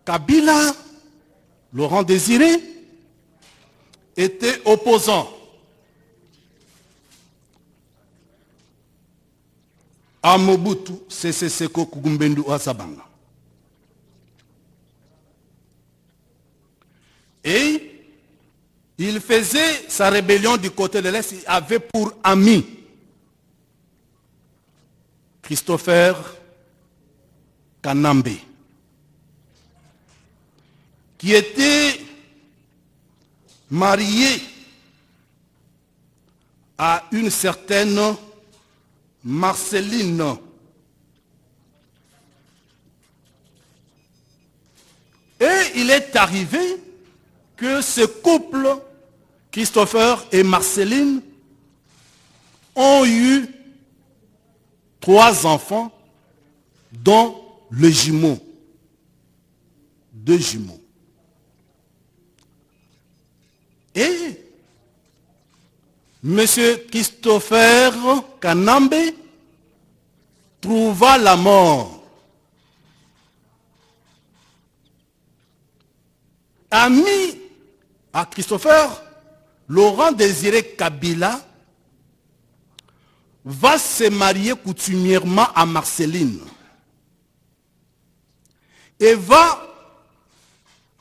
Kabila, Laurent Désiré, était opposant à Mobutu Sese Seko Kugumbendu Oasabanga. Et il faisait sa rébellion du côté de l'Est. Il avait pour ami Christopher Kanambe, qui était marié à une certaine Marceline. Et il est arrivé que ce couple, Christopher et Marceline, ont eu 3 enfants, dont le jumeau, 2 jumeaux. Et M. Christopher Kanambe trouva la mort. Ami à Christopher, Laurent Désiré Kabila va se marier coutumièrement à Marceline et va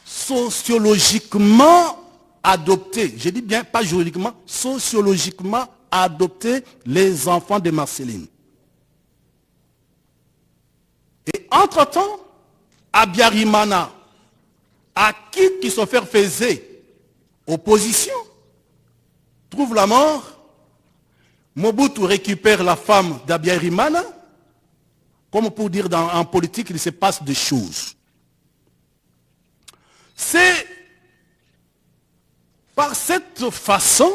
sociologiquement adopter, je dis bien pas juridiquement, sociologiquement adopter les enfants de Marceline. Et entre-temps, Abiyarimana, à qui Christopher faisait opposition, trouve la mort. Mobutu récupère la femme d'Abiyarimana. Comme pour dire en politique, il se passe des choses. C'est par cette façon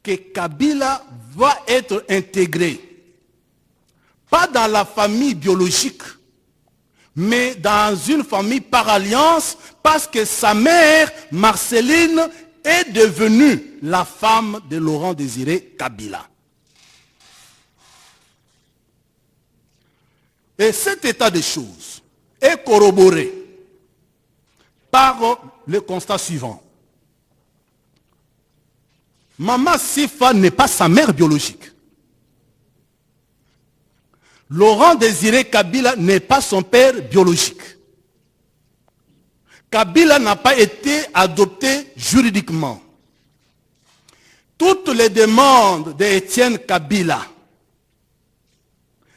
que Kabila va être intégré, pas dans la famille biologique, mais dans une famille par alliance, parce que sa mère, Marceline, est devenue la femme de Laurent Désiré Kabila. Et cet état de choses est corroboré par le constat suivant. Maman Sifa n'est pas sa mère biologique. Laurent Désiré Kabila n'est pas son père biologique. Kabila n'a pas été adopté juridiquement. Toutes les demandes d'Étienne Kabila,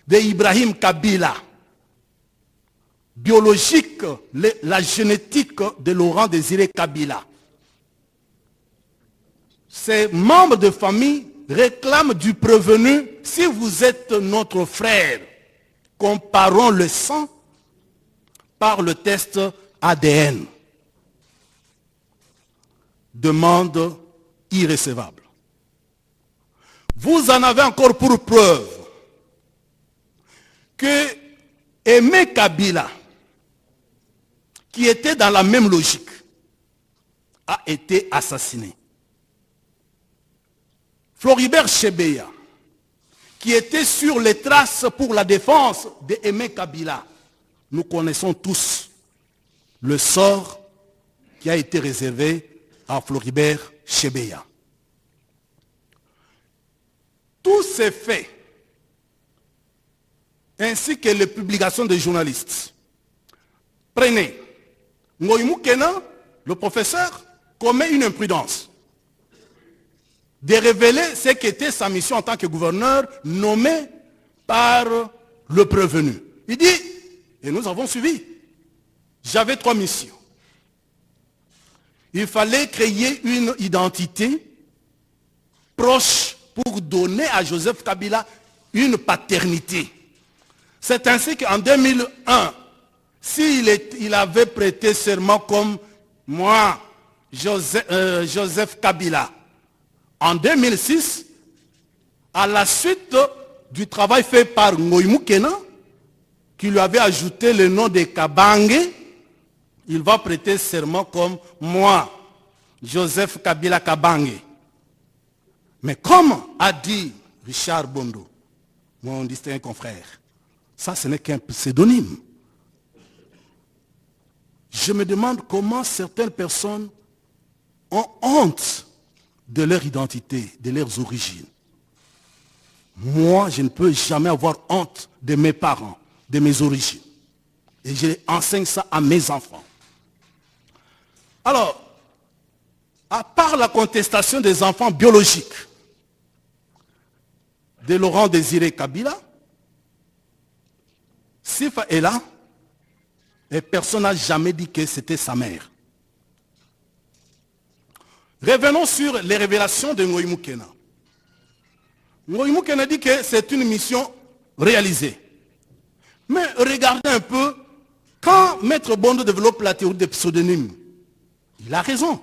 d'Ibrahim Kabila, biologique, la génétique de Laurent Désiré Kabila, ces membres de famille réclament du prévenu, si vous êtes notre frère, comparons le sang par le test ADN. Demande irrécevable. Vous en avez encore pour preuve que Aimé Kabila, qui était dans la même logique, a été assassiné. Floribert Chebeya, qui était sur les traces pour la défense d'Aimé Kabila, nous connaissons tous le sort qui a été réservé à Floribert Chebeya. Tous ces faits, ainsi que les publications des journalistes, prenaient Ngoïmou Kena, le professeur, commet une imprudence de révéler ce qu'était sa mission en tant que gouverneur nommé par le prévenu. Il dit, et nous avons suivi, j'avais 3 missions. Il fallait créer une identité proche pour donner à Joseph Kabila une paternité. C'est ainsi qu'en 2001, s'il avait prêté serment comme moi, Joseph Kabila, en 2006, à la suite du travail fait par Ngoïmou Kena, qui lui avait ajouté le nom de Kabange, il va prêter serment comme moi, Joseph Kabila Kabange. Mais comme a dit Richard Bondo, mon distingué confrère, ça ce n'est qu'un pseudonyme. je me demande comment certaines personnes ont honte de leur identité, de leurs origines. Moi, je ne peux jamais avoir honte de mes parents, de mes origines. Et je enseigne ça à mes enfants. Alors, à part la contestation des enfants biologiques de Laurent Désiré Kabila, Sifa est là et personne n'a jamais dit que c'était sa mère. Revenons sur les révélations de Ngoï Moukena. Ngoï Moukena dit que c'est une mission réalisée. Mais regardez un peu, quand Maître Bondo développe la théorie des pseudonymes, il a raison.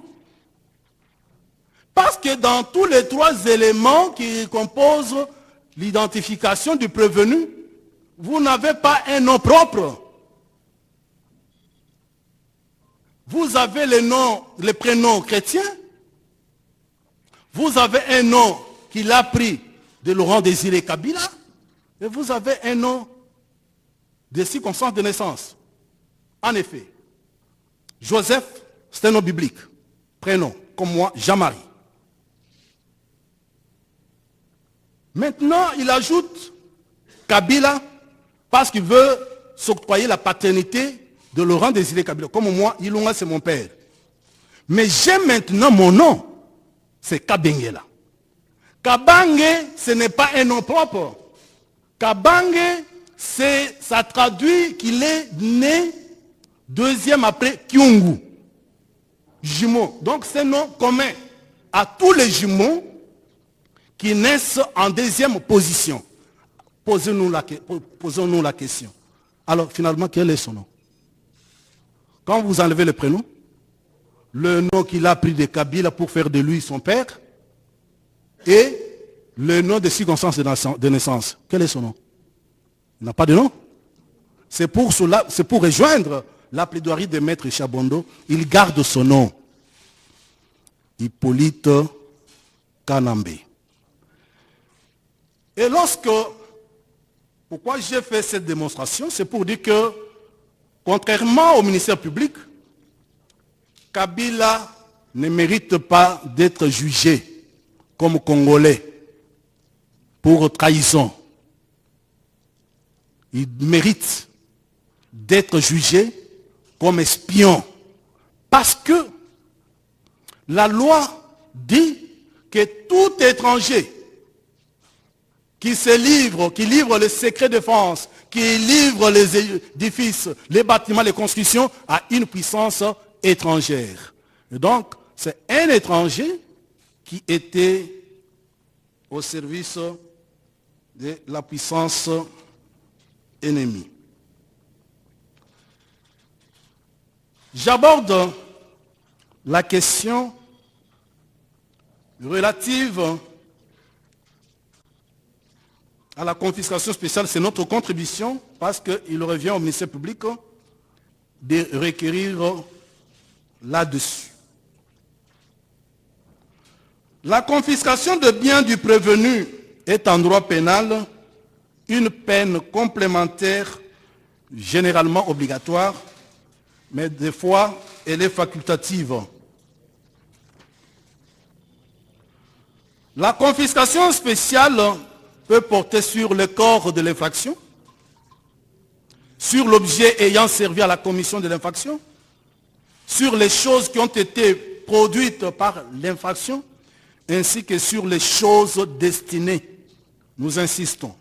Parce que dans tous les trois éléments qui composent l'identification du prévenu, vous n'avez pas un nom propre. Vous avez le prénom chrétien. Vous avez un nom qu'il a pris de Laurent Désiré Kabila. Et vous avez un nom de circonstance de naissance. En effet, Joseph, c'est un nom biblique. Prénom, comme moi, Jean-Marie. Maintenant, il ajoute Kabila parce qu'il veut s'octroyer la paternité de Laurent Désiré Kabila. Comme moi, Ilunga, c'est mon père. Mais j'ai maintenant mon nom. C'est Kabengela. Kabange, ce n'est pas un nom propre. Kabange, ça traduit qu'il est né deuxième après Kyungu. Jumeau. Donc c'est un nom commun à tous les jumeaux qui naissent en deuxième position. Posons-nous la question. Alors finalement, quel est son nom? Quand vous enlevez le prénom, le nom qu'il a pris de Kabila pour faire de lui son père, et le nom de circonstance de naissance, quel est son nom? Il n'a pas de nom. C'est pour rejoindre la plaidoirie de Maître Chabondo, il garde son nom. Hippolyte Kanambe. Et pourquoi j'ai fait cette démonstration? C'est pour dire que, contrairement au ministère public, Kabila ne mérite pas d'être jugé comme Congolais pour trahison. Il mérite d'être jugé comme espion. Parce que la loi dit que tout étranger qui livre les secrets de défense, qui livre les édifices, les bâtiments, les constructions, a une puissance étrangère. Et donc, c'est un étranger qui était au service de la puissance ennemie. J'aborde la question relative à la confiscation spéciale. C'est notre contribution parce qu'il revient au ministère public de requérir là-dessus. La confiscation de biens du prévenu est en droit pénal une peine complémentaire généralement obligatoire, mais des fois elle est facultative. La confiscation spéciale peut porter sur le corps de l'infraction, sur l'objet ayant servi à la commission de l'infraction, sur les choses qui ont été produites par l'infraction, ainsi que sur les choses destinées. Nous insistons.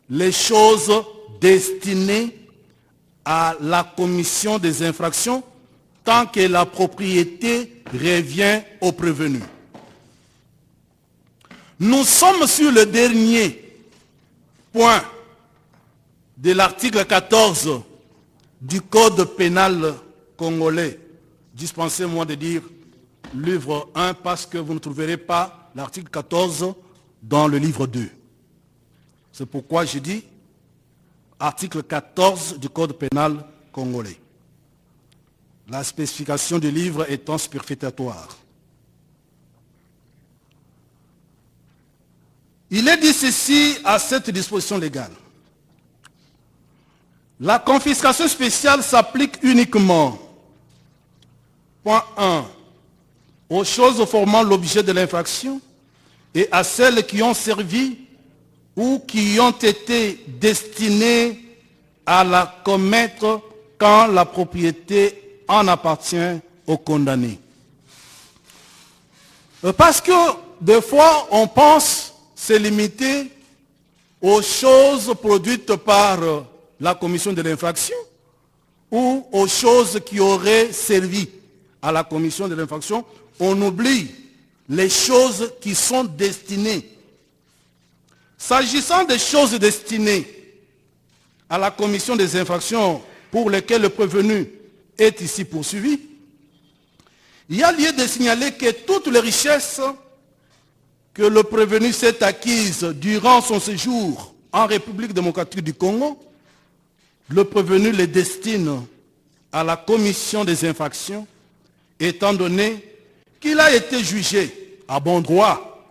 Les choses destinées à la commission des infractions tant que la propriété revient au prévenu. Nous sommes sur le dernier point de l'article 14 du Code pénal congolais. Dispensez-moi de dire livre 1 parce que vous ne trouverez pas l'article 14 dans le livre 2. C'est pourquoi je dis article 14 du Code pénal congolais. La spécification du livre étant superfétatoire. Il est dit ceci à cette disposition légale. La confiscation spéciale s'applique uniquement Point 1. Aux choses formant l'objet de l'infraction et à celles qui ont servi ou qui ont été destinées à la commettre quand la propriété en appartient au condamné. Parce que des fois, on pense se limiter aux choses produites par la commission de l'infraction ou aux choses qui auraient servi à la commission de l'infraction. On oublie les choses qui sont destinées. S'agissant des choses destinées à la commission des infractions pour lesquelles le prévenu est ici poursuivi, il y a lieu de signaler que toutes les richesses que le prévenu s'est acquises durant son séjour en République démocratique du Congo, le prévenu les destine à la commission des infractions, étant donné qu'il a été jugé à bon droit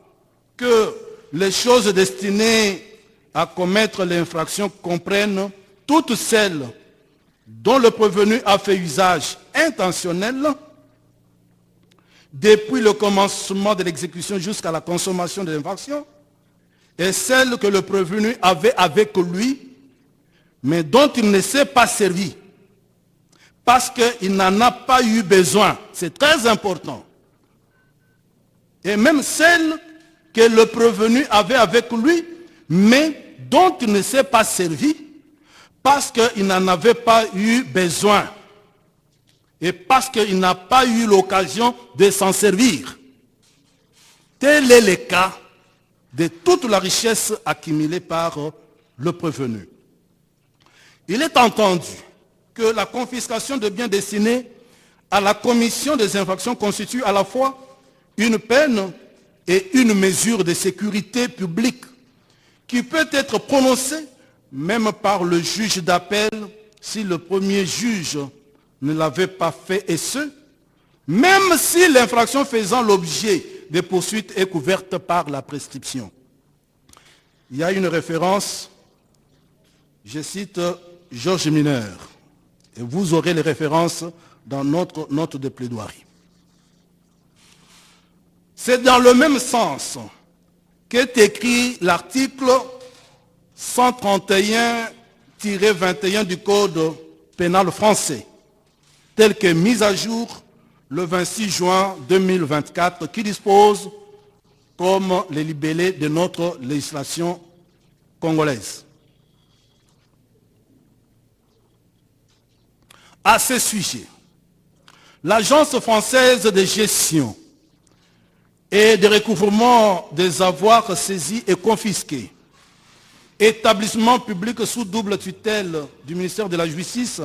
que les choses destinées à commettre l'infraction comprennent toutes celles dont le prévenu a fait usage intentionnel depuis le commencement de l'exécution jusqu'à la consommation de l'infraction, et celles que le prévenu avait avec lui, mais dont il ne s'est pas servi, parce qu'il n'en a pas eu besoin. C'est très important. Et même celles que le prévenu avait avec lui, mais dont il ne s'est pas servi, parce qu'il n'en avait pas eu besoin. Et parce qu'il n'a pas eu l'occasion de s'en servir. Tel est le cas de toute la richesse accumulée par le prévenu. Il est entendu que la confiscation de biens destinés à la commission des infractions constitue à la fois une peine et une mesure de sécurité publique qui peut être prononcée même par le juge d'appel si le premier juge ne l'avait pas fait, et ce, même si l'infraction faisant l'objet des poursuites est couverte par la prescription. Il y a une référence, je cite Georges Mineur, et vous aurez les références dans notre note de plaidoirie. C'est dans le même sens qu'est écrit l'article 131-21 du Code pénal français, tel que mis à jour le 26 juin 2024, qui dispose comme les libellés de notre législation congolaise. À ce sujet, l'Agence française de gestion et de recouvrement des avoirs saisis et confisqués, établissement public sous double tutelle du ministère de la Justice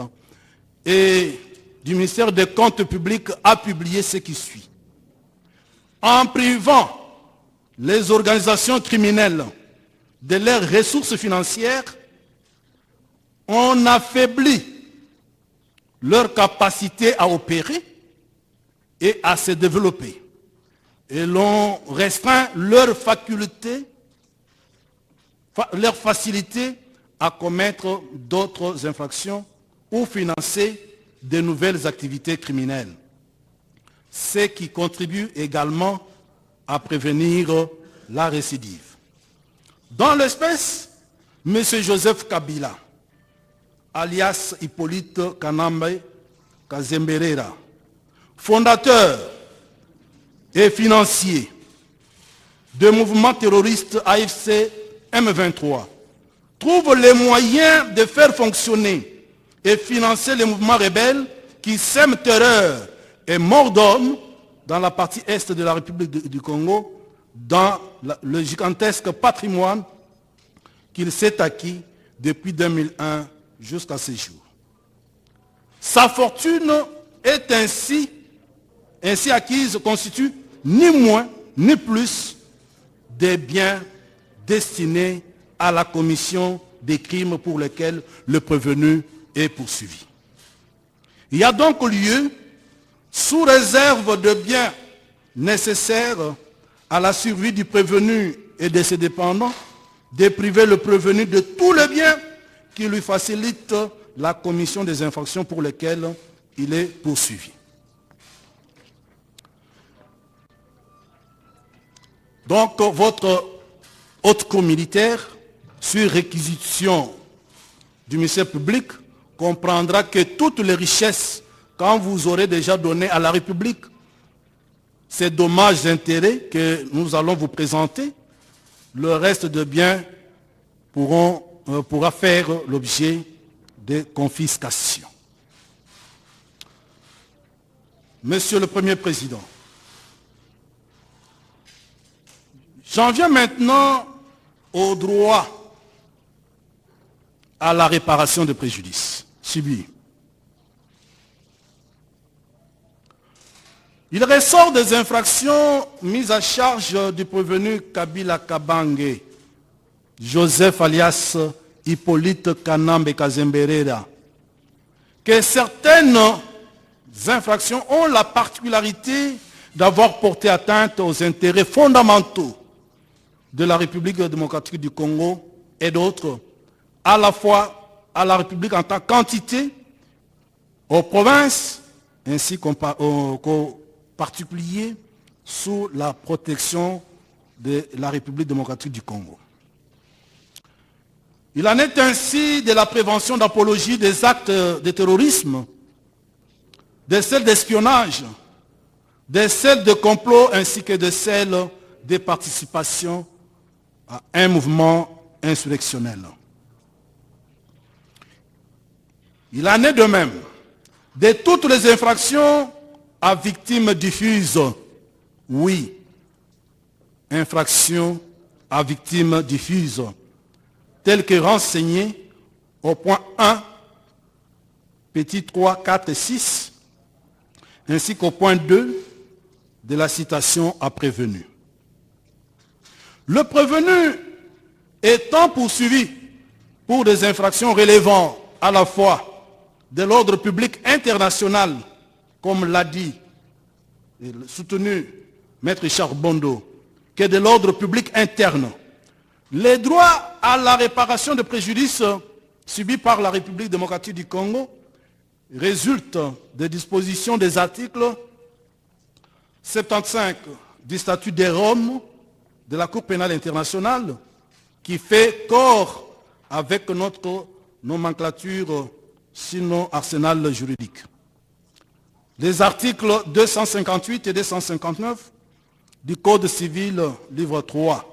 et du ministère des Comptes publics, a publié ce qui suit. En privant les organisations criminelles de leurs ressources financières, on affaiblit leur capacité à opérer et à se développer. Et l'on restreint leur facilité à commettre d'autres infractions ou financer de nouvelles activités criminelles. Ce qui contribue également à prévenir la récidive. Dans l'espèce, M. Joseph Kabila, alias Hippolyte Kanambe Kazemberera, fondateur et financier du mouvement terroriste AFC M23, trouve les moyens de faire fonctionner et financer les mouvements rebelles qui sèment terreur et mort d'hommes dans la partie est de la République du Congo, dans le gigantesque patrimoine qu'il s'est acquis depuis 2001 jusqu'à ce jour. Sa fortune est ainsi acquise constitue ni moins ni plus des biens destinés à la commission des crimes pour lesquels le prévenu est poursuivi. Il y a donc lieu, sous réserve de biens nécessaires à la survie du prévenu et de ses dépendants, de priver le prévenu de tous les biens qui lui facilitent la commission des infractions pour lesquelles il est poursuivi. Donc, votre haute cour militaire, sur réquisition du ministère public, comprendra que toutes les richesses, quand vous aurez déjà donné à la République, ces dommages d'intérêt que nous allons vous présenter, le reste de biens pourra faire l'objet de confiscation. Monsieur le Premier Président, j'en viens maintenant au droit à la réparation de préjudices subis. Il ressort des infractions mises à charge du prévenu Kabila Kabange, Joseph alias Hippolyte Kanambe Kazemberera, que certaines infractions ont la particularité d'avoir porté atteinte aux intérêts fondamentaux de la République démocratique du Congo et d'autres, à la fois à la République en tant qu'entité, aux provinces, ainsi qu'aux particuliers sous la protection de la République démocratique du Congo. Il en est ainsi de la prévention d'apologie des actes de terrorisme, de celles d'espionnage, de celles de complot ainsi que de celles de participation à un mouvement insurrectionnel. Il en est de même de toutes les infractions à victimes diffuses. Oui, infractions à victimes diffuses, telles que renseignées au point 1, petit 3, 4 et 6, ainsi qu'au point 2 de la citation à prévenu. Le prévenu étant poursuivi pour des infractions relevant à la fois de l'ordre public international, comme l'a dit et soutenu Maître Richard Bondo, que de l'ordre public interne. Les droits à la réparation de préjudices subis par la République démocratique du Congo résultent des dispositions des articles 75 du statut de Rome de la Cour pénale internationale, qui fait corps avec notre nomenclature, sinon arsenal juridique. Les articles 258 et 259 du Code civil, livre 3.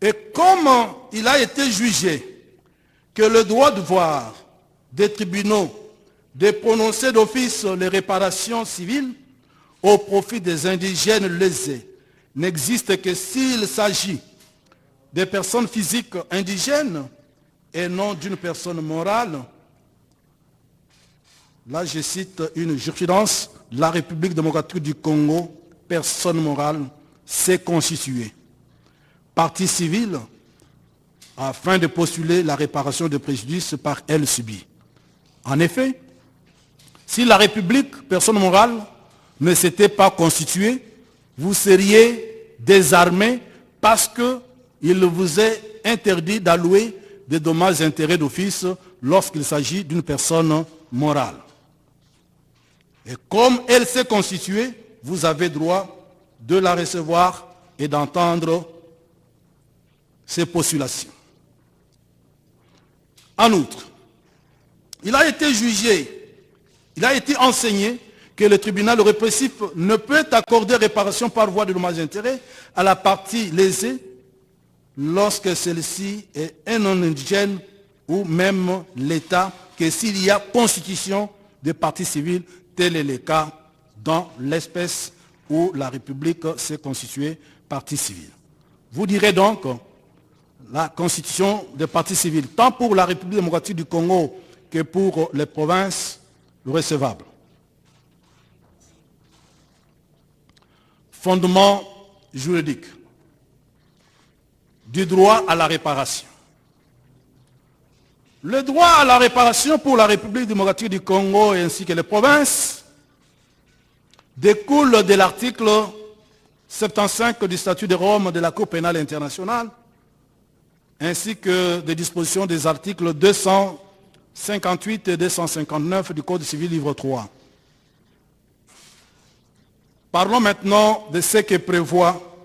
Et comme il a été jugé que le droit de voir des tribunaux de prononcer d'office les réparations civiles au profit des indigènes lésés n'existe que s'il s'agit des personnes physiques indigènes et non d'une personne morale. Là, je cite une jurisprudence, la République démocratique du Congo, personne morale, s'est constituée partie civile afin de postuler la réparation de préjudices par elle subie. En effet, si la République, personne morale, ne s'était pas constituée, vous seriez désarmés parce qu'il vous est interdit d'allouer des dommages et intérêts d'office lorsqu'il s'agit d'une personne morale. Et comme elle s'est constituée, vous avez droit de la recevoir et d'entendre ses postulations. En outre, il a été jugé, il a été enseigné que le tribunal répressif ne peut accorder réparation par voie de dommages et intérêts à la partie lésée lorsque celle-ci est un non-indigène ou même l'État, que s'il y a constitution de partie civile, tel est le cas dans l'espèce où la République s'est constituée partie civile. Vous direz donc la constitution de partie civile, tant pour la République démocratique du Congo que pour les provinces, recevable. Fondement juridique du droit à la réparation. Le droit à la réparation pour la République démocratique du Congo ainsi que les provinces découle de l'article 75 du statut de Rome de la Cour pénale internationale ainsi que des dispositions des articles 258 et 259 du Code civil livre 3. Parlons maintenant de ce que prévoit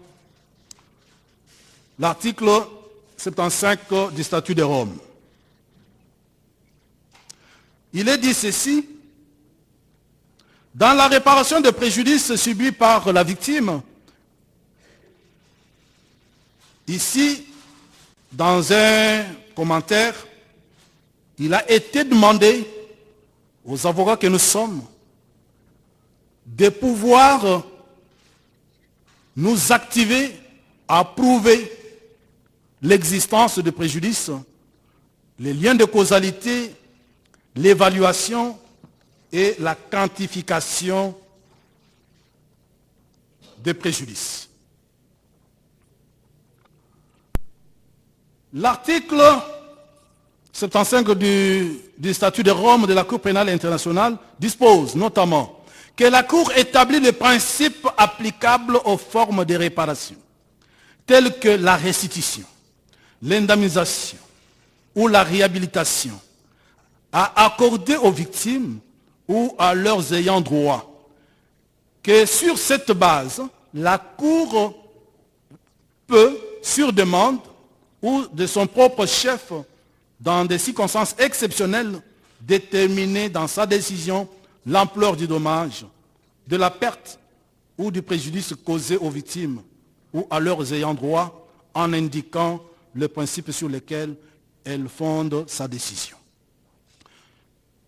l'article 75 du statut de Rome. Il est dit ceci: dans la réparation des préjudices subis par la victime, ici, dans un commentaire, il a été demandé aux avocats que nous sommes de pouvoir nous activer à prouver l'existence de préjudices, les liens de causalité, l'évaluation et la quantification des préjudices. L'article 75 du statut de Rome de la Cour pénale internationale dispose notamment que la Cour établit les principes applicables aux formes de réparation, telles que la restitution, l'indemnisation ou la réhabilitation, à accorder aux victimes ou à leurs ayants droit, que sur cette base, la Cour peut, sur demande ou de son propre chef, dans des circonstances exceptionnelles, déterminer dans sa décision l'ampleur du dommage, de la perte ou du préjudice causé aux victimes ou à leurs ayants droit, en indiquant le principe sur lequel elle fonde sa décision.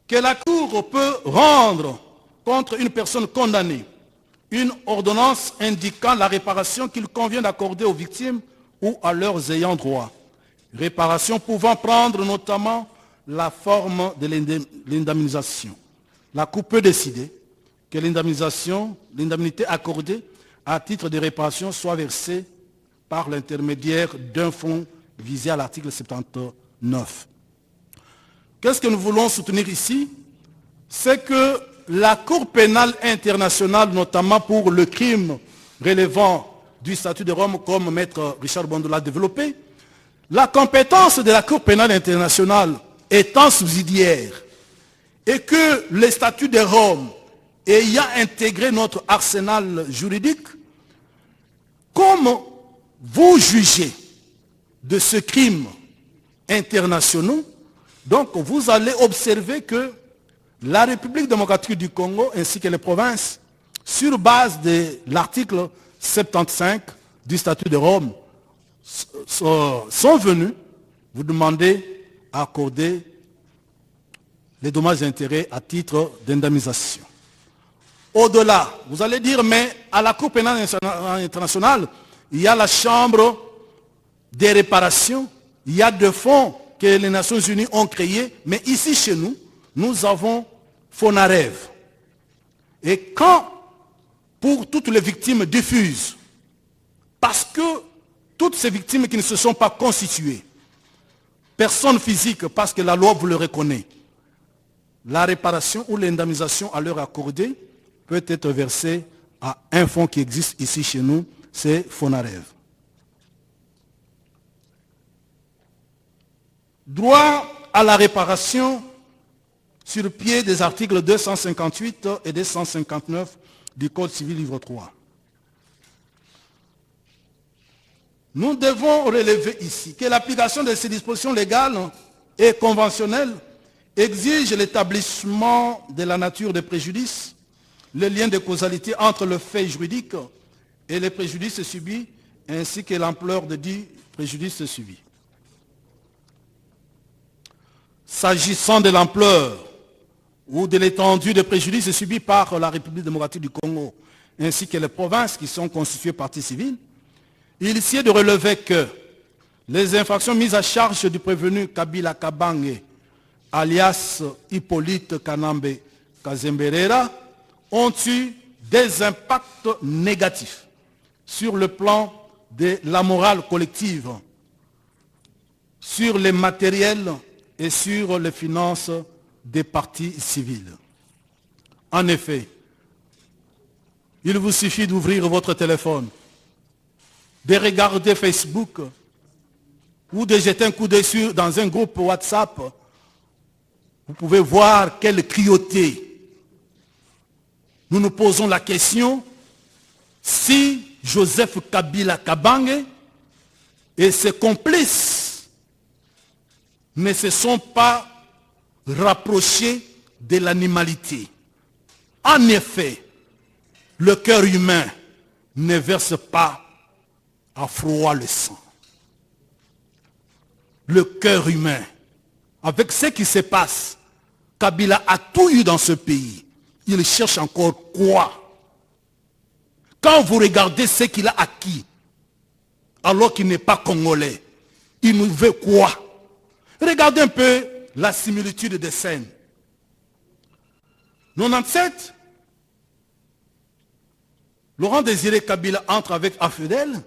Que la Cour peut rendre contre une personne condamnée une ordonnance indiquant la réparation qu'il convient d'accorder aux victimes ou à leurs ayants droit. Réparation pouvant prendre notamment la forme de l'indemnisation. La Cour peut décider que l'indemnité accordée à titre de réparation soit versée par l'intermédiaire d'un fonds visé à l'article 79. Qu'est-ce que nous voulons soutenir ici? C'est que la Cour pénale internationale, notamment pour le crime relevant du statut de Rome, comme Maître Richard Bondo l'a développé, la compétence de la Cour pénale internationale étant subsidiaire et que le statut de Rome ayant intégré notre arsenal juridique, comme vous jugez de ce crime international, donc vous allez observer que la République démocratique du Congo ainsi que les provinces, sur base de l'article 75 du statut de Rome, sont venus vous demander à accorder les dommages et intérêts à titre d'indemnisation. Au-delà, vous allez dire, mais à la Cour pénale internationale, il y a la Chambre des réparations, il y a des fonds que les Nations Unies ont créés, mais ici chez nous, nous avons Fonarev. Et quand, pour toutes les victimes diffuses, parce que toutes ces victimes qui ne se sont pas constituées, personnes physiques, parce que la loi vous le reconnaît, la réparation ou l'indemnisation à leur accordée peut être versée à un fonds qui existe ici chez nous, c'est Fonarev. Droit à la réparation sur pied des articles 258 et 259 du Code civil livre 3. Nous devons relever ici que l'application de ces dispositions légales et conventionnelles exige l'établissement de la nature des préjudices, le lien de causalité entre le fait juridique et les préjudices subis, ainsi que l'ampleur de dits préjudices subis. S'agissant de l'ampleur ou de l'étendue des préjudices subis par la République démocratique du Congo, ainsi que les provinces qui sont constituées partie civile, il sied de relever que les infractions mises à charge du prévenu Kabila Kabange, alias Hippolyte Kanambe Kazemberera, ont eu des impacts négatifs sur le plan de la morale collective, sur les matériels et sur les finances des partis civils. En effet, il vous suffit d'ouvrir votre téléphone, de regarder Facebook ou de jeter un coup d'œil dans un groupe WhatsApp. Vous pouvez voir quelle cruauté. Nous nous posons la question, si Joseph Kabila Kabange et ses complices ne se sont pas rapprochés de l'animalité. En effet, le cœur humain ne verse pas à froid le sang. Le cœur humain, avec ce qui se passe, Kabila a tout eu dans ce pays. Il cherche encore quoi? Quand vous regardez ce qu'il a acquis, alors qu'il n'est pas congolais, il nous veut quoi? Regardez un peu la similitude des scènes. 97, Laurent Désiré Kabila entre avec Afedel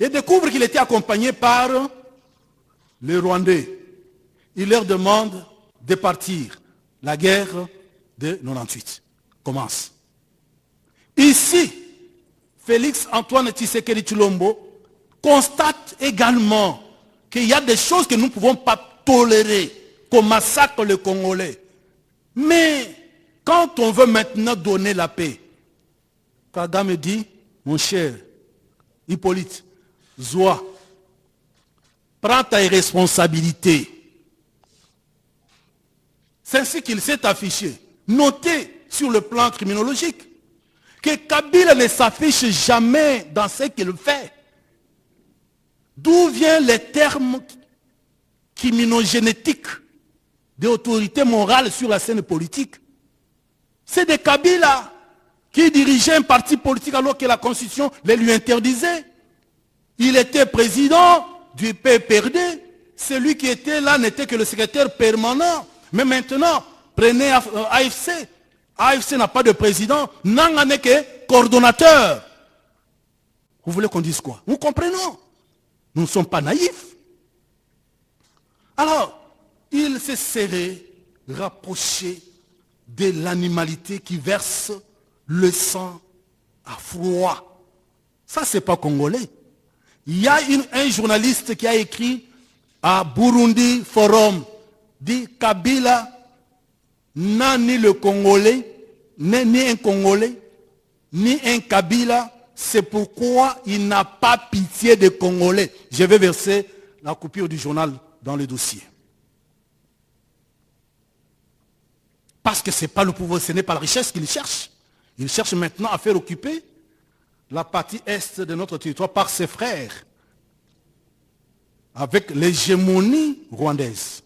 et découvre qu'il était accompagné par les Rwandais. Il leur demande de partir. La guerre de 98 commence. Ici, Félix Antoine Tshisekedi Tshilombo constate également qu'il y a des choses que nous ne pouvons pas tolérer, qu'on massacre les Congolais. Mais quand on veut maintenant donner la paix, Kagame dit, mon cher Hippolyte, Zoa, prends ta responsabilité. C'est ainsi qu'il s'est affiché. Notez sur le plan criminologique que Kabila ne s'affiche jamais dans ce qu'il fait. D'où viennent les termes criminogénétiques d'autorité morale sur la scène politique? C'est des Kabila qui dirigeaient un parti politique alors que la Constitution les lui interdisait. Il était président du PPRD. Celui qui était là n'était que le secrétaire permanent. Mais maintenant, prenez AFC. AFC n'a pas de président. Nanga n'est que coordonnateur. Vous voulez qu'on dise quoi? Nous comprenons. Nous ne sommes pas naïfs. Alors, il s'est serré, rapproché de l'animalité qui verse le sang à froid. Ça, c'est pas congolais. Il y a un journaliste qui a écrit à Burundi Forum, dit Kabila n'a ni le Congolais, ni un Congolais, ni un Kabila. C'est pourquoi il n'a pas pitié des Congolais. Je vais verser la coupure du journal dans le dossier. Parce que ce n'est pas le pouvoir, ce n'est pas la richesse qu'il cherche. Il cherche maintenant à faire occuper la partie est de notre territoire par ses frères, avec l'hégémonie rwandaise.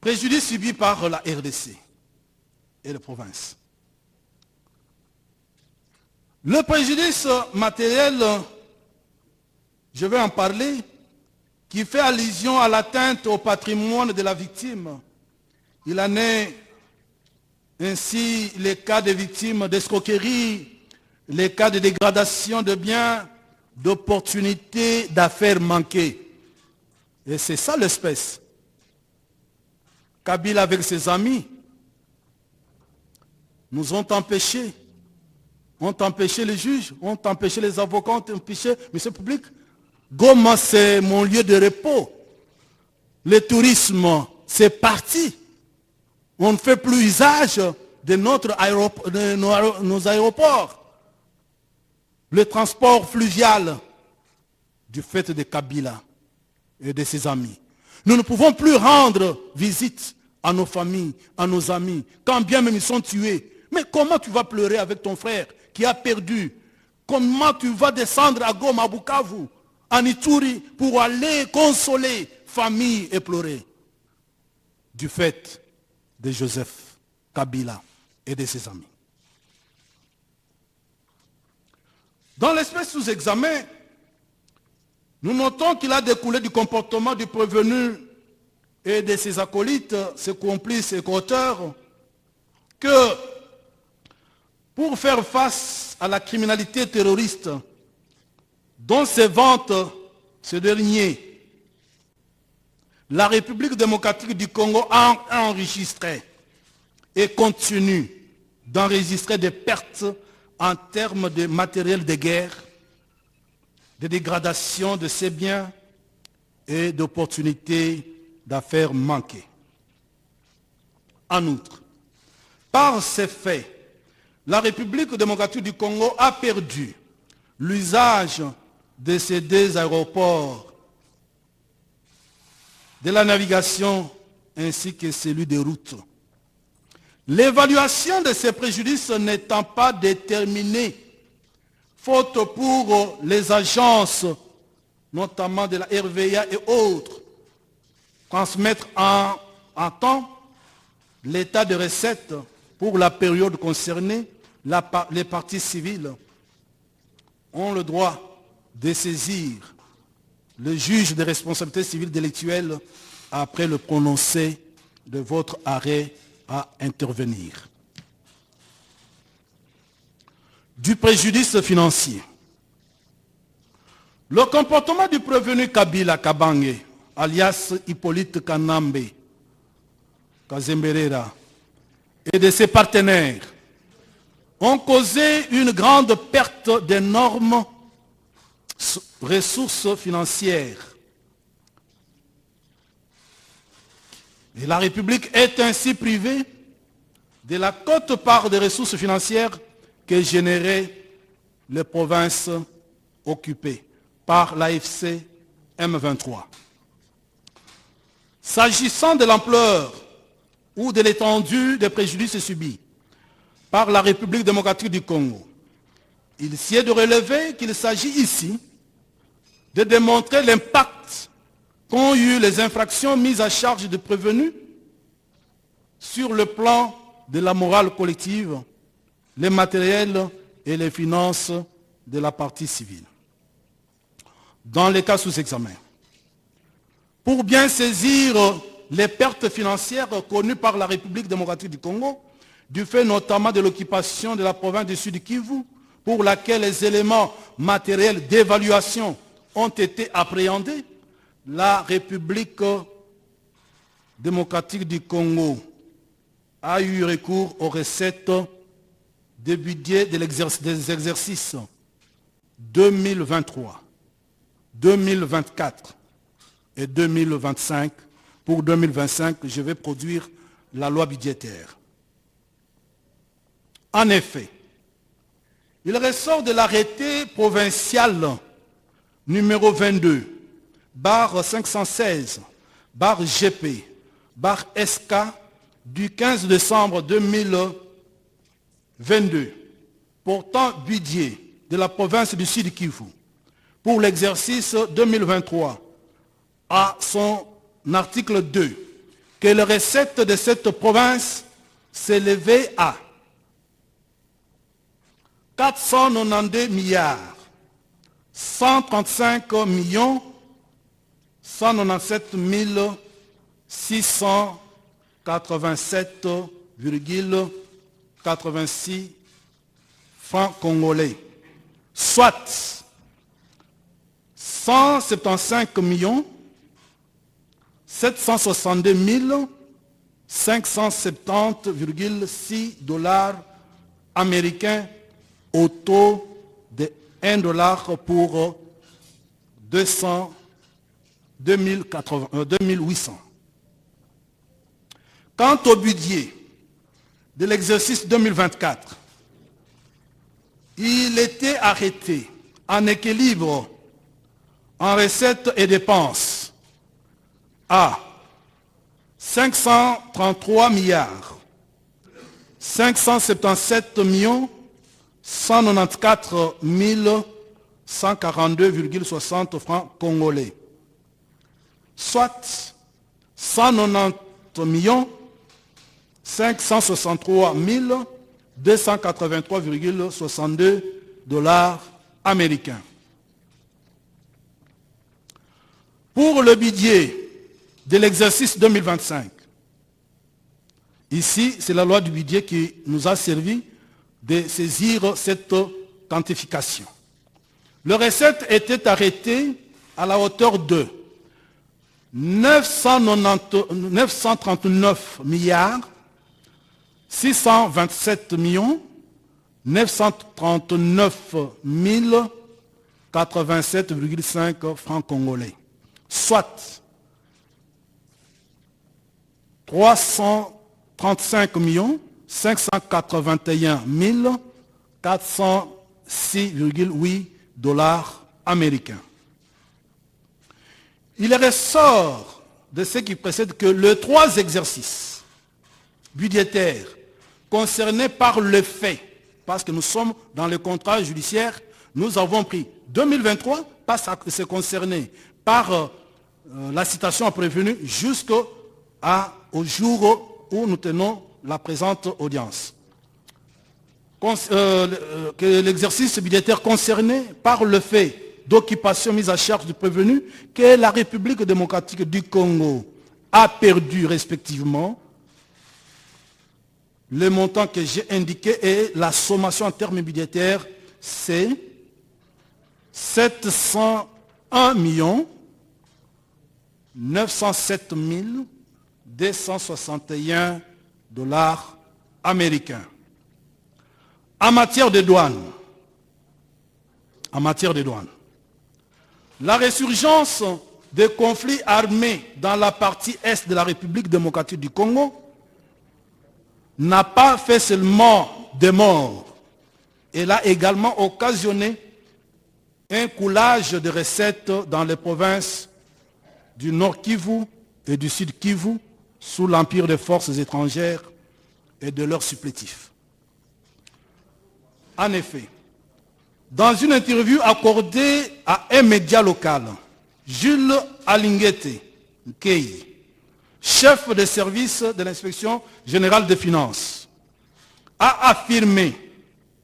Préjudice subi par la RDC et les provinces. Le préjudice matériel, je vais en parler, qui fait allusion à l'atteinte au patrimoine de la victime. Il en est ainsi les cas de victimes d'escroquerie, les cas de dégradation de biens, d'opportunités d'affaires manquées. Et c'est ça l'espèce. Kabila avec ses amis nous ont empêchés les juges, ont empêché les avocats, ont empêché M. Public. Goma, c'est mon lieu de repos. Le tourisme, c'est parti. On ne fait plus usage de nos aéroports. Le transport fluvial du fait de Kabila et de ses amis. Nous ne pouvons plus rendre visite à nos familles, à nos amis, quand bien même ils sont tués. Mais comment tu vas pleurer avec ton frère qui a perdu? Comment tu vas descendre à Goma, à Bukavu, en Ituri, pour aller consoler famille et pleurer? Du fait de Joseph Kabila et de ses amis. Dans l'espèce sous examen, nous notons qu'il a découlé du comportement du prévenu et de ses acolytes, ses complices et co-auteurs, que pour faire face à la criminalité terroriste dont se vante ce dernier, la République démocratique du Congo a enregistré et continue d'enregistrer des pertes en termes de matériel de guerre, de dégradation de ses biens et d'opportunités d'affaires manquées. En outre, par ces faits, la République démocratique du Congo a perdu l'usage de ces deux aéroports, de la navigation ainsi que celui des routes. L'évaluation de ces préjudices n'étant pas déterminée, faute pour les agences, notamment de la RVA et autres, transmettre en temps l'état de recettes pour la période concernée, les parties civiles ont le droit de saisir le juge des responsabilités civiles délictuelles après le prononcé de votre arrêt à intervenir. Du préjudice financier. Le comportement du prévenu Kabila Kabange, alias Hippolyte Kanambe Kazemberera, et de ses partenaires ont causé une grande perte d'énormes ressources financières. Et la République est ainsi privée de la quote-part des ressources financières que généraient les provinces occupées par l'AFC M23. S'agissant de l'ampleur ou de l'étendue des préjudices subis par la République démocratique du Congo, il s'y est de relever qu'il s'agit ici de démontrer l'impact qu'ont eu les infractions mises à charge de prévenus sur le plan de la morale collective, les matériels et les finances de la partie civile. Dans les cas sous examen, pour bien saisir les pertes financières connues par la République démocratique du Congo, du fait notamment de l'occupation de la province du Sud Kivu, pour laquelle les éléments matériels d'évaluation ont été appréhendés, la République démocratique du Congo a eu recours aux recettes de budget des exercices 2023, 2024 et 2025. Pour 2025, je vais produire la loi budgétaire. En effet, il ressort de l'arrêté provincial numéro 22, barre 516, barre GP, barre SK, du 15 décembre 2022, portant budget de la province du Sud Kivu pour l'exercice 2023, à son article 2, que les recettes de cette province s'élevaient à 492 milliards 135 millions 197 687,86 francs congolais, soit 175 millions 762 570,6 $ américains au taux de 1 $ pour 2800. Quant au budget de l'exercice 2024, il était arrêté en équilibre en recettes et dépenses à 533 milliards 577 millions 194 142,60 francs congolais, soit 190 millions 563 283,62 $ américains. Pour le budget de l'exercice 2025, ici, c'est la loi du budget qui nous a servi de saisir cette quantification. Le recette était arrêté à la hauteur de 939 milliards 627 millions 939 087,5 francs congolais, soit 35 581 406,8 dollars américains. Il ressort de ce qui précède que les 3 exercices budgétaires concernés par le fait, parce que nous sommes dans le contrat judiciaire, nous avons pris 2023, parce que c'est concerné par la citation à prévenu jusqu'au jour où nous tenons la présente audience. Que l'exercice budgétaire concerné par le fait d'occupation mise à charge du prévenu que la République démocratique du Congo a perdu respectivement le montant que j'ai indiqué et la sommation en termes budgétaires, c'est 701 907 261 dollars américains. En matière de douane, la résurgence des conflits armés dans la partie est de la République démocratique du Congo n'a pas fait seulement des morts, elle a également occasionné un coulage de recettes dans les provinces du Nord Kivu et du Sud Kivu sous l'empire des forces étrangères et de leurs supplétifs. En effet, dans une interview accordée à un média local, Jules Alingete Nkei, chef de service de l'inspection générale des finances, a affirmé,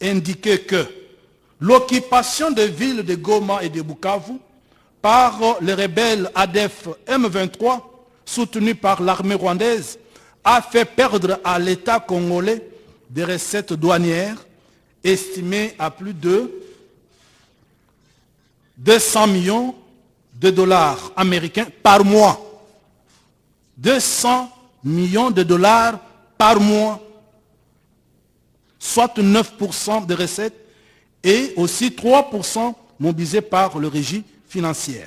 indiqué que l'occupation des villes de Goma et de Bukavu par les rebelles ADF M23, soutenus par l'armée rwandaise, a fait perdre à l'État congolais des recettes douanières estimées à plus de 200 millions de dollars américains par mois. 200 millions de dollars par mois, soit 9% des recettes et aussi 3% mobilisés par le régime financier.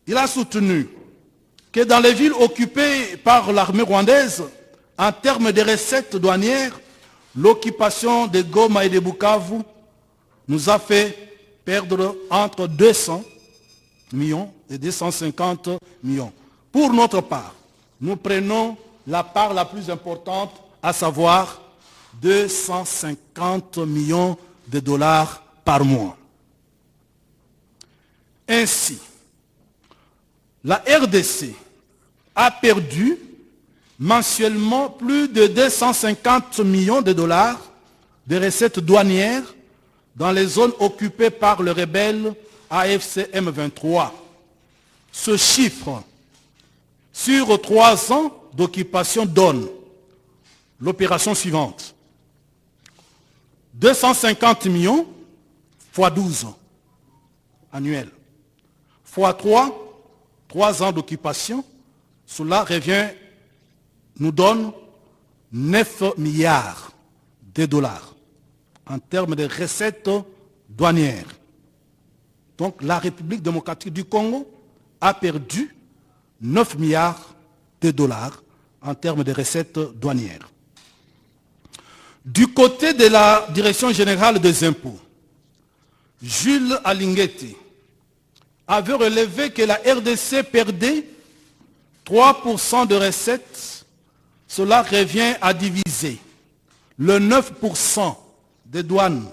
Il a soutenu que dans les villes occupées par l'armée rwandaise, en termes de recettes douanières, l'occupation de Goma et de Bukavu nous a fait perdre entre 200 millions et 250 millions. Pour notre part, nous prenons la part la plus importante, à savoir 250 millions de dollars par mois. Ainsi, la RDC a perdu mensuellement plus de 250 millions de dollars de recettes douanières dans les zones occupées par le rebelle AFC M23. Ce chiffre, sur 3 ans d'occupation, donne l'opération suivante. 250 millions fois 12 annuels, fois 3 ans d'occupation, cela revient, nous donne 9 milliards de dollars en termes de recettes douanières. Donc la République démocratique du Congo a perdu 9 milliards de dollars en termes de recettes douanières. Du côté de la Direction générale des impôts, Jules Alingete avait relevé que la RDC perdait 3% de recettes. Cela revient à diviser le 9% des douanes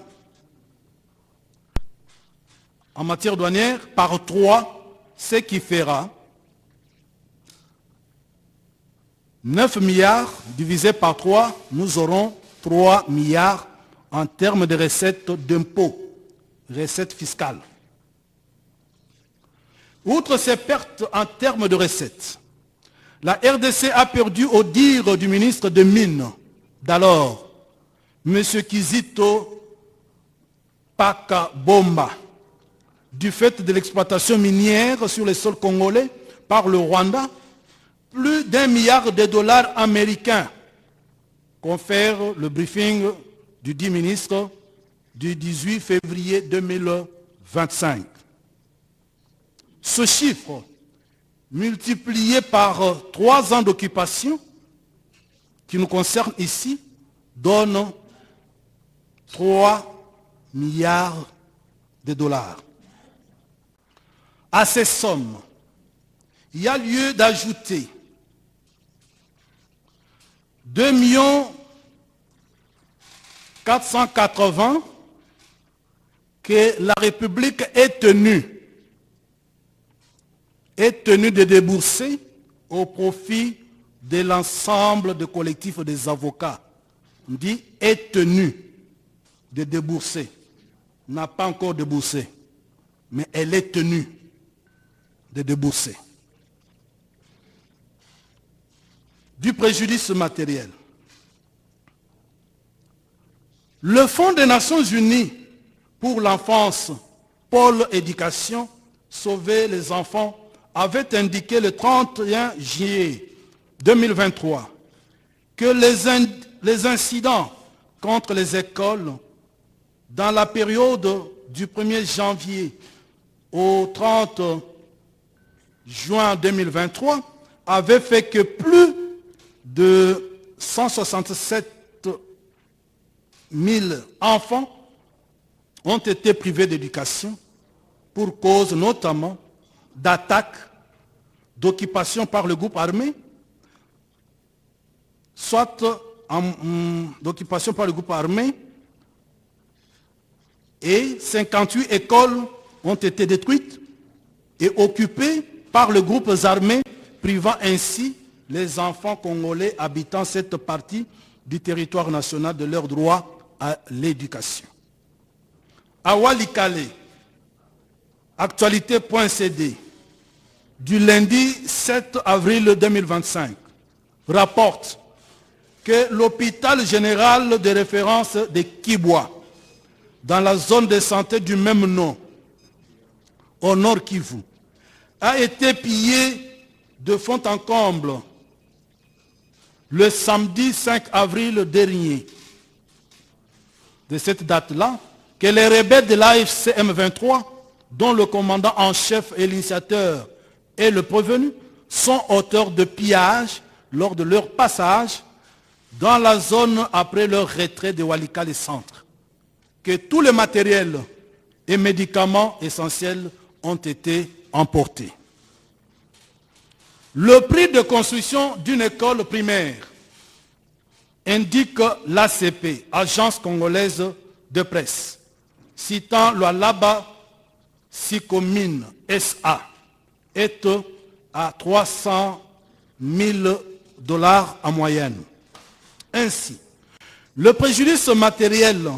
en matière douanière par 3, ce qui fera 9 milliards divisé par 3, nous aurons 3 milliards en termes de recettes d'impôts, recettes fiscales. Outre ces pertes en termes de recettes, la RDC a perdu, au dire du ministre des Mines d'alors, M. Kizito Pakabomba, du fait de l'exploitation minière sur les sols congolais par le Rwanda, plus d'1 milliard de dollars américains, confère le briefing du dit ministre du 18 février 2025. Ce chiffre multiplié par 3 ans d'occupation, qui nous concerne ici, donne 3 milliards de dollars. À ces sommes, il y a lieu d'ajouter 2 480 que la République est tenue de débourser au profit de l'ensemble des collectifs des avocats. On dit est tenue de débourser. N'a pas encore déboursé, mais elle est tenue de débourser. Du préjudice matériel. Le Fonds des Nations Unies pour l'enfance, Pôle Éducation, Sauver les enfants, avait indiqué le 31 juillet 2023 que les incidents contre les écoles dans la période du 1er janvier au 30 juin 2023 avaient fait que plus de 167 000 enfants ont été privés d'éducation pour cause notamment d'attaques, d'occupation par le groupe armé, soit d'occupation par le groupe armé, et 58 écoles ont été détruites et occupées par les groupes armés, privant ainsi les enfants congolais habitant cette partie du territoire national de leur droit à l'éducation. À Walikale, actualité.cd, du lundi 7 avril 2025, rapporte que l'hôpital général de référence de Kibwa, dans la zone de santé du même nom, au nord Kivu, a été pillé de fond en comble le samedi 5 avril dernier. De cette date-là, que les rebelles de l'AFC M23, dont le commandant en chef et l'initiateur est le prévenu, sont auteurs de pillages lors de leur passage dans la zone après leur retrait de Walikale Centre. Que tous les matériels et médicaments essentiels ont été emportés. Le prix de construction d'une école primaire, indique l'ACP, Agence congolaise de presse, citant l'Alaba Sikomine SA, est à 300 000 $ en moyenne. Ainsi, le préjudice matériel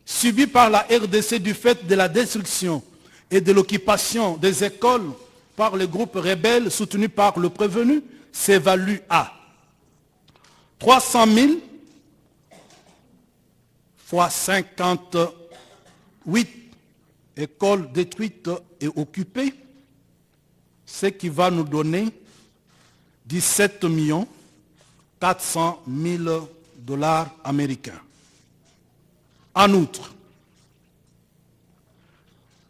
subi par la RDC du fait de la destruction et de l'occupation des écoles par les groupes rebelles soutenus par le prévenu s'évalue à 300 000 fois 58 écoles détruites et occupées, ce qui va nous donner 17 400 000 $ américains. En outre,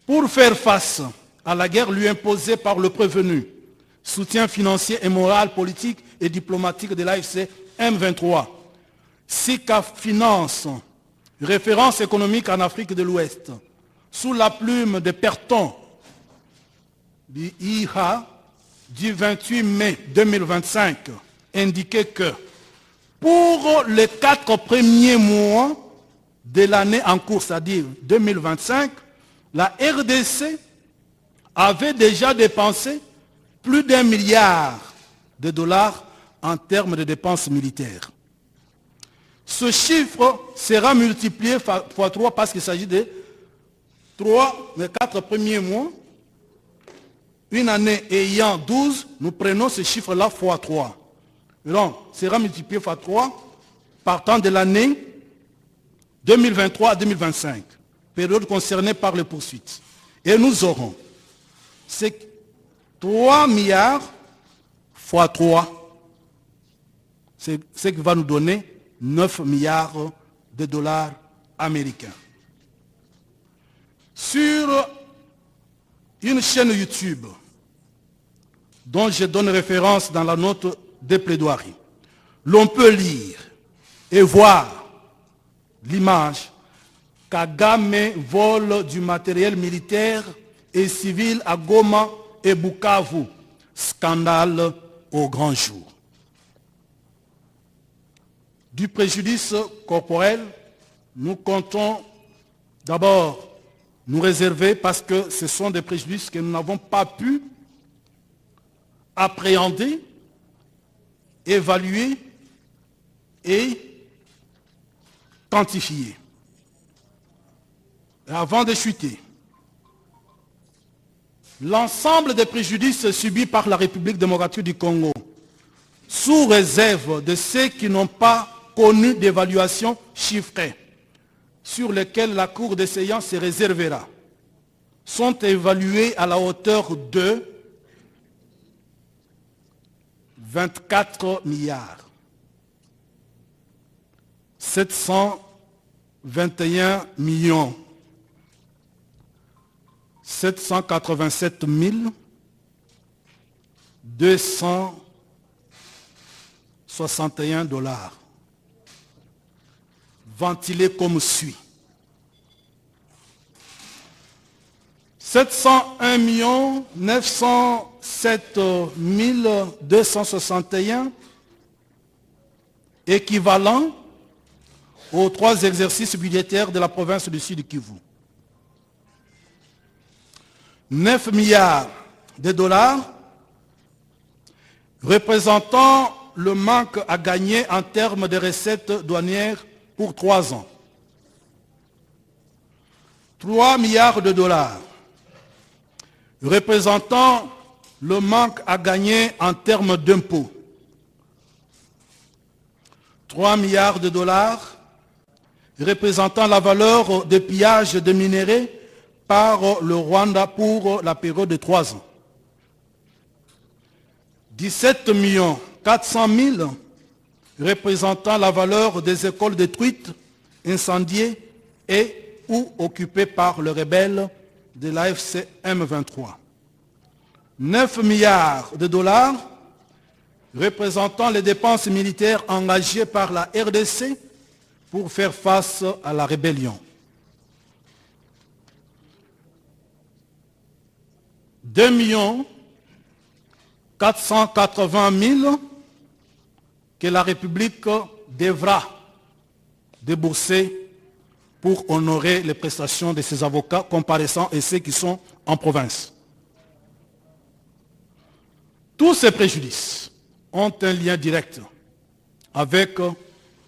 pour faire face à la guerre lui imposée par le prévenu, soutien financier et moral, politique et diplomatique de l'AFC M23, SICA Finance, référence économique en Afrique de l'Ouest, sous la plume de Perton, du IHA, du 28 mai 2025, indiquait que pour les 4 premiers mois de l'année en cours, c'est-à-dire 2025, la RDC avait déjà dépensé plus d'1 milliard de $, en termes de dépenses militaires. Ce chiffre sera multiplié fois 3 parce qu'il s'agit de 4 premiers mois. Une année ayant 12, nous prenons ce chiffre-là fois 3. Donc, sera multiplié fois 3 partant de l'année 2023 à 2025, période concernée par les poursuites. Et nous aurons 3 milliards fois 3, c'est ce qui va nous donner 9 milliards de $ américains. Sur une chaîne YouTube dont je donne référence dans la note de plaidoirie, l'on peut lire et voir l'image. Kagame vole du matériel militaire et civil à Goma et Bukavu. Scandale au grand jour. Du préjudice corporel, nous comptons d'abord nous réserver parce que ce sont des préjudices que nous n'avons pas pu appréhender, évaluer et quantifier. Et avant de chuter, l'ensemble des préjudices subis par la République démocratique du Congo, sous réserve de ceux qui n'ont pas connu d'évaluation chiffrée, sur lesquels la Cour des séances se réservera, sont évalués à la hauteur de 24 milliards 721 millions 787 261 $, ventilés comme suit. 701 907 261 équivalent aux 3 exercices budgétaires de la province du Sud Kivu. 9 milliards de dollars représentant le manque à gagner en termes de recettes douanières pour 3 ans. 3 milliards de dollars représentant le manque à gagner en termes d'impôts. 3 milliards de dollars représentant la valeur des pillages de minerais par le Rwanda pour la période de 3 ans. 17 400 000 représentant la valeur des écoles détruites, incendiées et ou occupées par les rebelles de l'AFC M23. 9 milliards de dollars représentant les dépenses militaires engagées par la RDC pour faire face à la rébellion. 2 480 000 que la République devra débourser pour honorer les prestations de ses avocats comparaissants et ceux qui sont en province. Tous ces préjudices ont un lien direct avec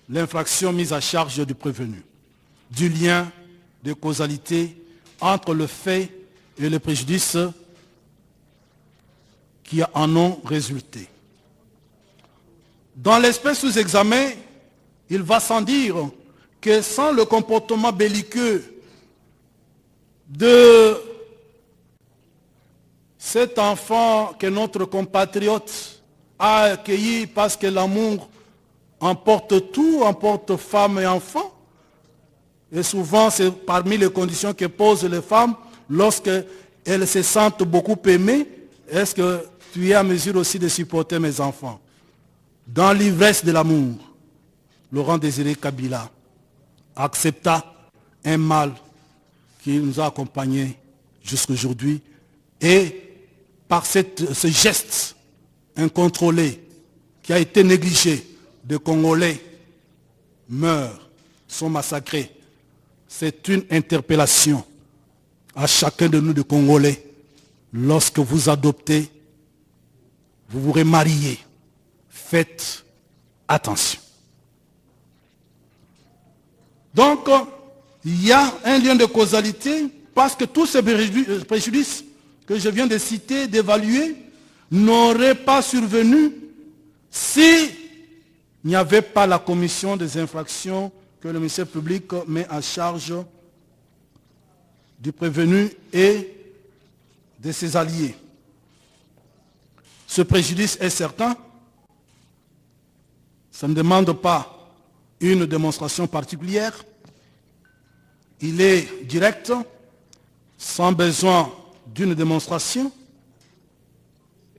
l'infraction mise à charge du prévenu, du lien de causalité entre le fait et le préjudice qui en ont résulté. Dans l'espèce sous examen, il va sans dire que sans le comportement belliqueux de cet enfant que notre compatriote a accueilli parce que l'amour emporte tout, emporte femmes et enfants, et souvent c'est parmi les conditions que posent les femmes lorsqu'elles se sentent beaucoup aimées. Est-ce que tu es à mesure aussi de supporter mes enfants? Dans l'ivresse de l'amour, Laurent Désiré Kabila accepta un mal qui nous a accompagnés jusqu'aujourd'hui, et par ce geste incontrôlé qui a été négligé, des Congolais meurent, sont massacrés. C'est une interpellation à chacun de nous de Congolais. Lorsque vous adoptez, vous vous remariez, faites attention. Donc, il y a un lien de causalité parce que tous ces préjudices que je viens de citer, d'évaluer, n'auraient pas survenu s'il n'y avait pas la commission des infractions que le ministère public met en charge du prévenu et de ses alliés. Ce préjudice est certain. Ça ne demande pas une démonstration particulière. Il est direct, sans besoin d'une démonstration.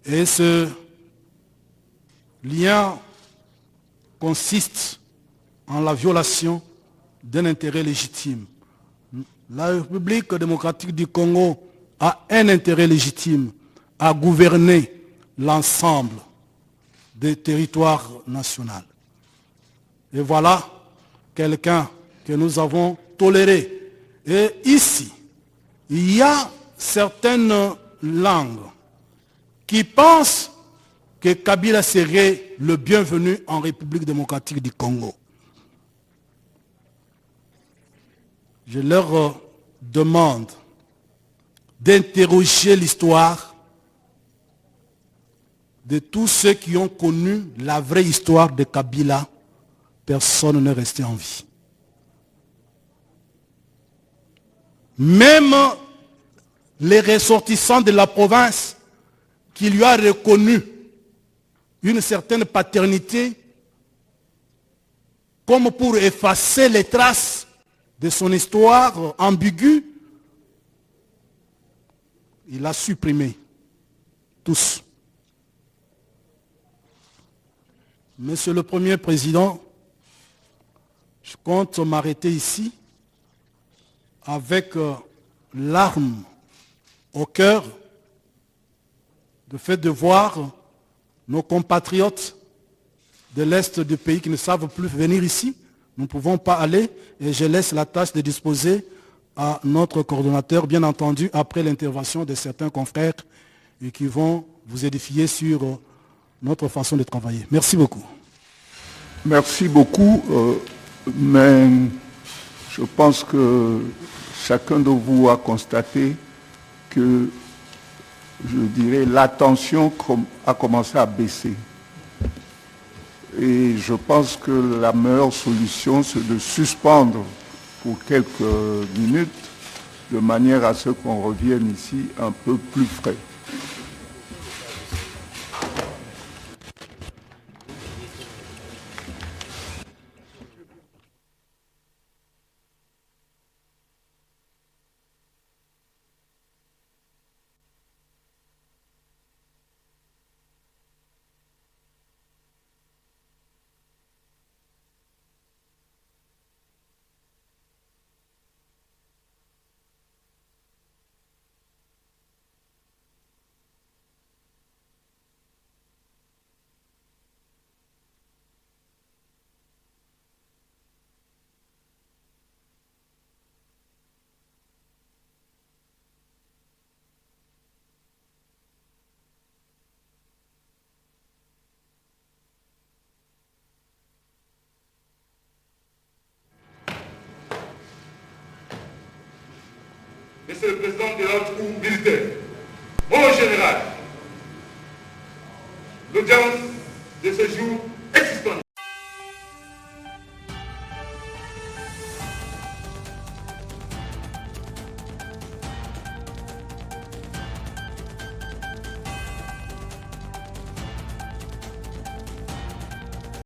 Et ce lien consiste en la violation d'un intérêt légitime. La République démocratique du Congo a un intérêt légitime à gouverner l'ensemble des territoires nationaux. Et voilà quelqu'un que nous avons toléré. Et ici, il y a certaines langues qui pensent que Kabila serait le bienvenu en République démocratique du Congo. Je leur demande d'interroger l'histoire de tous ceux qui ont connu la vraie histoire de Kabila. Personne n'est resté en vie. Même les ressortissants de la province qui lui a reconnu une certaine paternité, comme pour effacer les traces de son histoire ambiguë, il a supprimé tous. Monsieur le Premier Président, je compte m'arrêter ici avec larmes au cœur, le fait de voir nos compatriotes de l'Est du pays qui ne savent plus venir ici. Nous ne pouvons pas aller et je laisse la tâche de disposer à notre coordonnateur, bien entendu, après l'intervention de certains confrères et qui vont vous édifier sur notre façon de travailler. Merci beaucoup. Merci beaucoup, mais je pense que chacun de vous a constaté que, je dirais, l'attention a commencé à baisser. Et je pense que la meilleure solution, c'est de suspendre pour quelques minutes, de manière à ce qu'on revienne ici un peu plus frais. Monsieur le Président de la Cour militaire, mon général, l'audience de ce jour